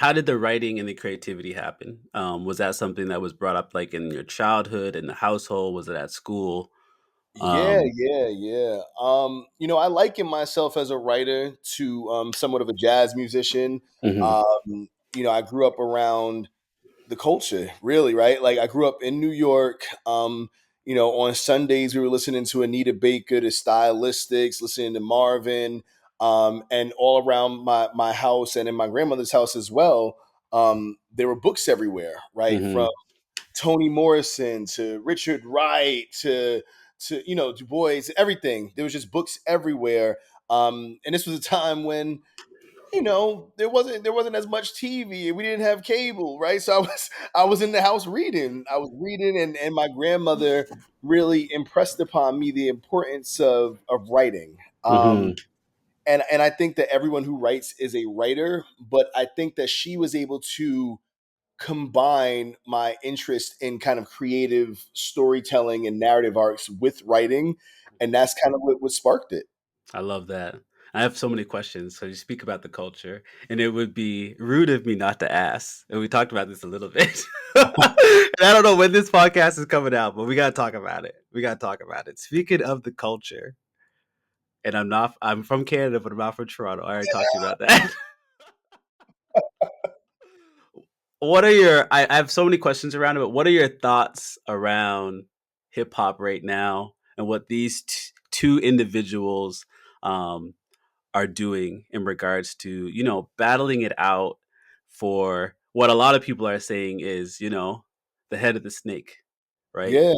how did the writing and the creativity happen? Was that something that was brought up like in your childhood, in the household? Was it at school? Yeah, Um, yeah, yeah. I liken myself as a writer to somewhat of a jazz musician. mhm, I grew up around the culture, really, right? Like I grew up in New York. On Sundays we were listening to Anita Baker, the Stylistics, listening to Marvin, and all around my house and in my grandmother's house as well. There were books everywhere, right? From mhm, Toni Morrison to Richard Wright to Du Bois, everything. There was just books everywhere. And this was a time when there wasn't as much TV. We didn't have cable, right? So I was in the house reading. I was reading, and my grandmother really impressed upon me the importance of writing. mhm. And I think that everyone who writes is a writer, but I think that she was able to combine my interest in kind of creative storytelling and narrative arcs with writing, and that's kind of what sparked it. I love that. I have so many questions. So you speak about the culture, and it would be rude of me not to ask. And we talked about this a little bit. And I don't know when this podcast is coming out, but we gotta talk about it. We gotta talk about it. Speaking of the culture, and I'm from Canada, but I'm not from Toronto. I already talked to you about that. What are your I have so many questions around it, but what are your thoughts around hip hop right now and what these two individuals um are doing in regards to, battling it out for what a lot of people are saying is, the head of the snake, right? Yeah,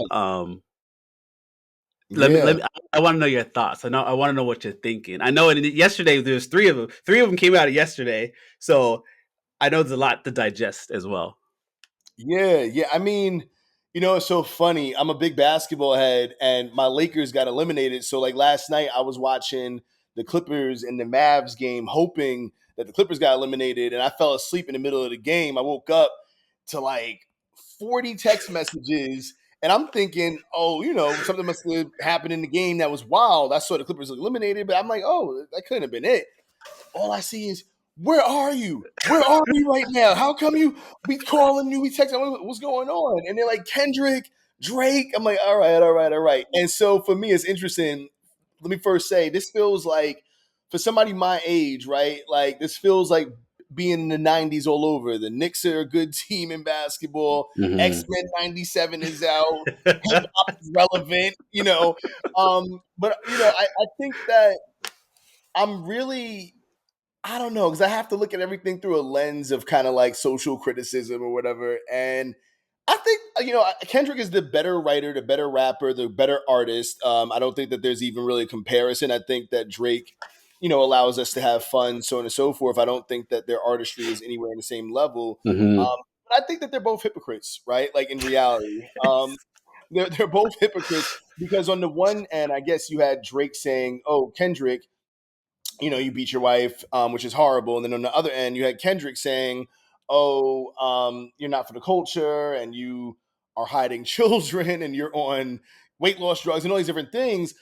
Let yeah. me I want to know your thoughts. I want to know what you're thinking. I know yesterday there's three of them. Three of them came out yesterday. So I know there's a lot to digest as well. Yeah, yeah. I mean, it's so funny. I'm a big basketball head, and my Lakers got eliminated. So, like last night, I was watching the Clippers and the Mavs game, hoping that the Clippers got eliminated, and I fell asleep in the middle of the game. I woke up to like 40 text messages, and I'm thinking, oh, something must have happened in the game that was wild. I saw the Clippers eliminated, but I'm like, oh, that couldn't have been it. All I see is, where are you? Where are you right now? How come you be calling you? We texting, what's going on? And they're like, Kendrick, Drake. I'm like, all right, all right, all right. And so for me, it's interesting. Let me first say, this feels like, for somebody my age, right? Like, this feels like being in the 90s all over. The Knicks are a good team in basketball. Hmm. X-Men 97 is out. Hip hop is relevant, But, I think that I'm really I don't know, because I have to look at everything through a lens of kind of like social criticism or whatever. And I think, Kendrick is the better writer, the better rapper, the better artist. I don't think that there's even really a comparison. I think that Drake, allows us to have fun, so on and so forth. I don't think that their artistry is anywhere on the same level. Um, Hmm. but I think that they're both hypocrites, right? Like in reality. They're both hypocrites because on the one end, I guess you had Drake saying, "Oh, Kendrick, you beat your wife, which is horrible." And then on the other end, you had Kendrick saying, "Oh, you're not for the culture, and you are hiding children, and you're on weight loss drugs, and all these different things."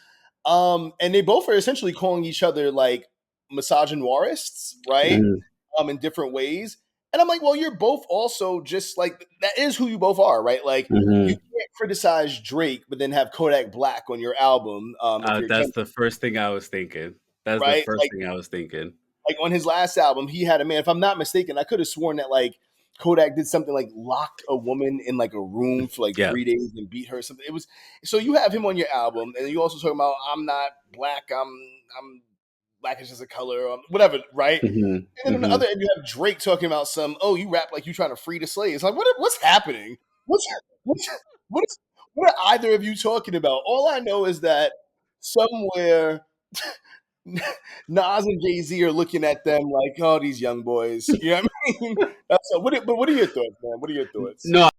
And they both are essentially calling each other like misogynoirists, right? Hmm. In different ways. And I'm like, well, you're both also just like that is who you both are, right? Like you Hmm. can't criticize Drake, but then have Kodak Black on your album if you're That's Kendrick, the first thing I was thinking. That's the right? first thing I was thinking. Like on his last album, he had a man. If I'm not mistaken, I could have sworn that like Kodak did something like locked a woman in like a room for like Yeah. 3 days and beat her. Or something. It was so you have him on your album, and you also talking about I'm not black. I'm black is just a color, whatever, right? Hmm. And then on the Hmm. other end, you have Drake talking about some. Oh, you rap like you trying to free the slaves. Like what's happening? What's what's what is what are either of you talking about? All I know is that somewhere Nas and Jay Z are looking at them like, oh, these young boys. You know what I mean? But what are your thoughts, man? What are your thoughts? No,